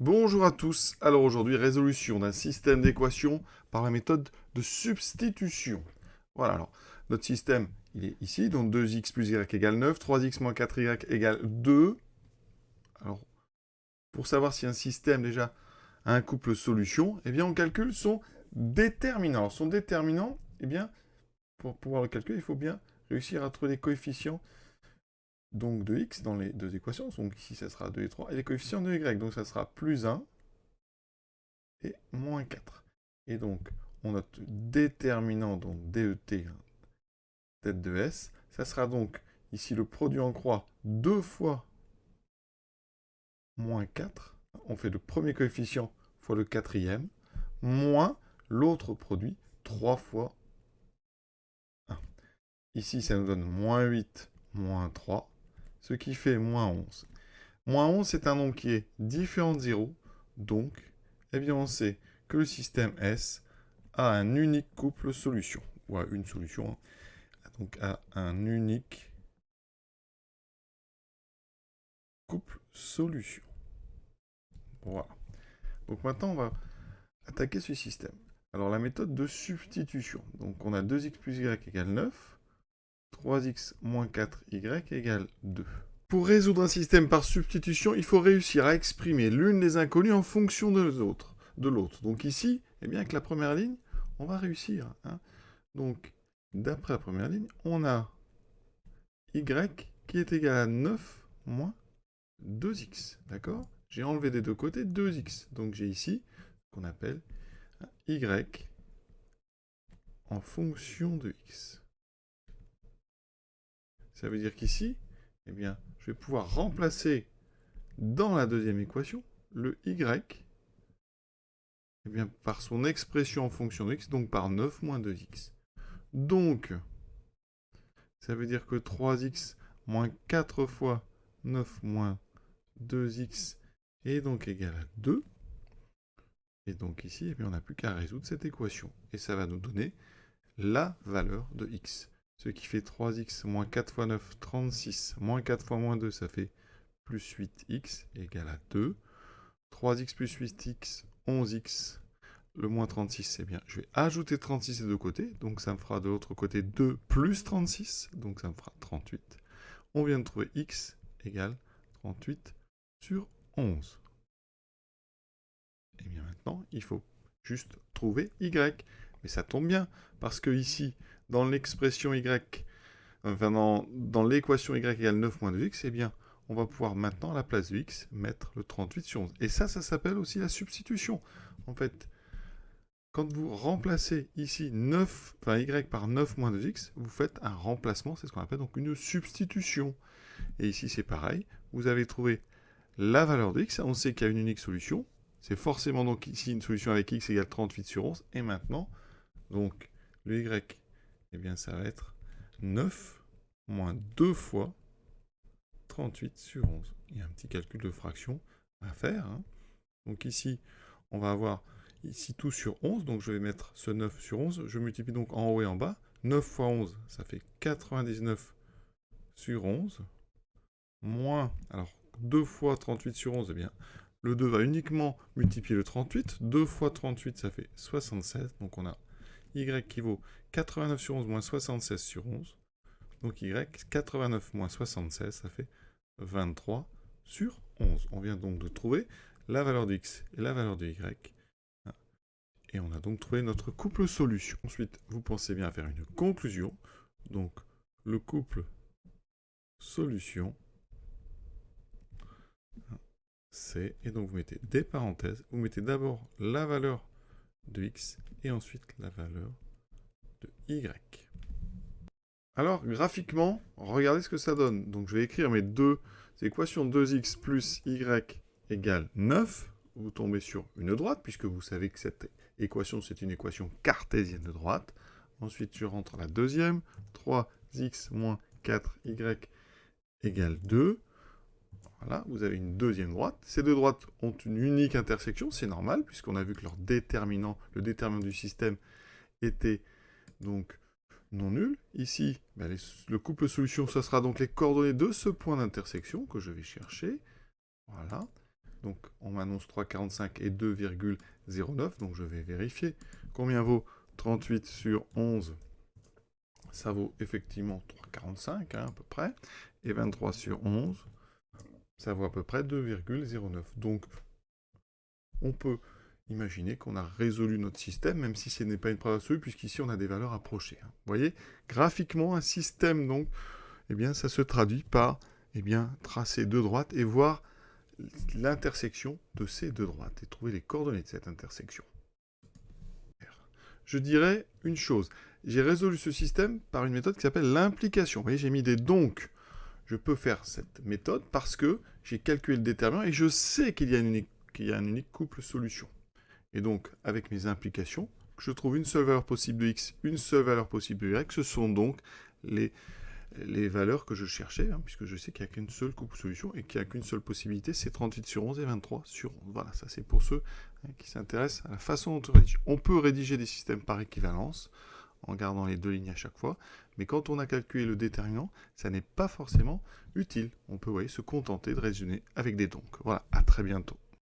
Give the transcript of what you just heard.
Bonjour à tous. Alors aujourd'hui, résolution d'un système d'équations par la méthode de substitution. Voilà, alors notre système, il est ici, donc 2x plus y égale 9, 3x moins 4y égale 2. Alors, pour savoir si un système déjà a un couple solution, eh bien on calcule son déterminant. Alors son déterminant, eh bien, pour pouvoir le calculer, il faut bien réussir à trouver les coefficients donc de x dans les deux équations. Donc ici, ça sera 2 et 3, et les coefficients de y, donc ça sera plus 1 et moins 4. Et donc, on note déterminant, donc DET, tête de S. Ça sera donc, ici, le produit en croix, 2 fois moins 4. On fait le premier coefficient fois le quatrième, moins l'autre produit, 3 fois 1. Ici, ça nous donne moins 8, moins 3, ce qui fait moins 11. Moins 11, c'est un nombre qui est différent de 0, donc, eh bien, on sait que le système S a un unique couple solution, ou à une solution, donc à un unique couple solution. Voilà. Donc maintenant, on va attaquer ce système. Alors la méthode de substitution. Donc on a 2x plus y égale 9, 3x moins 4y égale 2. Pour résoudre un système par substitution, il faut réussir à exprimer l'une des inconnues en fonction de l'autre. Donc ici, eh bien avec la première ligne, on va réussir. Donc, d'après la première ligne, on a y qui est égal à 9 moins 2x. D'accord? J'ai enlevé des deux côtés 2x. Donc j'ai ici ce qu'on appelle y en fonction de x. Ça veut dire qu'ici, eh bien, je vais pouvoir remplacer dans la deuxième équation le y eh bien, par son expression en fonction de x, donc par 9 moins 2x. Donc, ça veut dire que 3x moins 4 fois 9 moins 2x est donc égal à 2. Et donc ici, eh bien, on n'a plus qu'à résoudre cette équation. Et ça va nous donner la valeur de x. Ce qui fait 3x moins 4 fois 9, 36, moins 4 fois moins 2, ça fait plus 8x égale à 2. 3x plus 8x, 11x. Le moins 36, c'est bien. Je vais ajouter 36 des deux côtés. Donc ça me fera de l'autre côté 2 plus 36. Donc ça me fera 38. On vient de trouver x égale 38 sur 11. Et bien maintenant, il faut juste trouver y. Mais ça tombe bien, parce que ici, dans l'expression y, enfin dans l'équation y égale 9 moins 2x, eh bien, on va pouvoir maintenant, à la place de x, mettre le 38 sur 11. Et ça s'appelle aussi la substitution. En fait, quand vous remplacez ici 9, enfin y par 9 moins 2x, vous faites un remplacement, c'est ce qu'on appelle donc une substitution. Et ici, c'est pareil, vous avez trouvé la valeur de x, on sait qu'il y a une unique solution, c'est forcément donc ici une solution avec x égale 38 sur 11, et maintenant, donc, le y, eh bien ça va être 9 moins 2 fois 38 sur 11. Il y a un petit calcul de fraction à faire. Donc ici, on va avoir ici tout sur 11, donc je vais mettre ce 9 sur 11, je multiplie donc en haut et en bas, 9 fois 11, ça fait 99 sur 11, moins, alors 2 fois 38 sur 11, eh bien, le 2 va uniquement multiplier le 38, 2 fois 38, ça fait 76, donc on a y qui vaut 89 sur 11 moins 76 sur 11, donc y, 89 moins 76, ça fait 23 sur 11. On vient donc de trouver la valeur de x et la valeur de y, et on a donc trouvé notre couple solution. Ensuite, vous pensez bien à faire une conclusion, donc le couple solution, c'est, et donc vous mettez des parenthèses, vous mettez d'abord la valeur de x et ensuite la valeur de y. Alors, graphiquement, regardez ce que ça donne. Donc je vais écrire mes deux équations, 2x plus y égale 9. Vous tombez sur une droite, puisque vous savez que cette équation, c'est une équation cartésienne de droite. Ensuite, je rentre la deuxième, 3x moins 4y égale 2. Voilà, vous avez une deuxième droite. Ces deux droites ont une unique intersection, c'est normal, puisqu'on a vu que leur déterminant, le déterminant du système, était donc non nul. Ici, ben le couple solution, ce sera donc les coordonnées de ce point d'intersection que je vais chercher. Voilà. Donc, on m'annonce 3,45 et 2,09. Donc, je vais vérifier. Combien vaut 38 sur 11? Ça vaut effectivement 3,45 à peu près. Et 23 sur 11, ça vaut à peu près 2,09. Donc, on peut imaginer qu'on a résolu notre système, même si ce n'est pas une preuve absolue, puisqu'ici, on a des valeurs approchées. Vous voyez, graphiquement, un système, donc, eh bien, ça se traduit par tracer deux droites et voir l'intersection de ces deux droites et trouver les coordonnées de cette intersection. Je dirais une chose. J'ai résolu ce système par une méthode qui s'appelle l'implication. Vous voyez, j'ai mis des donc. Je peux faire cette méthode parce que j'ai calculé le déterminant et je sais qu'il y a un unique couple solution. Et donc, avec mes implications, je trouve une seule valeur possible de x, une seule valeur possible de y. Ce sont donc les valeurs que je cherchais, puisque je sais qu'il n'y a qu'une seule couple solution et qu'il n'y a qu'une seule possibilité, c'est 38 sur 11 et 23 sur 11. Voilà, ça c'est pour ceux qui s'intéressent à la façon dont on rédige. On peut rédiger des systèmes par équivalence, en gardant les deux lignes à chaque fois, mais quand on a calculé le déterminant, ça n'est pas forcément utile. On peut, vous voyez, se contenter de raisonner avec des donc. Voilà, à très bientôt.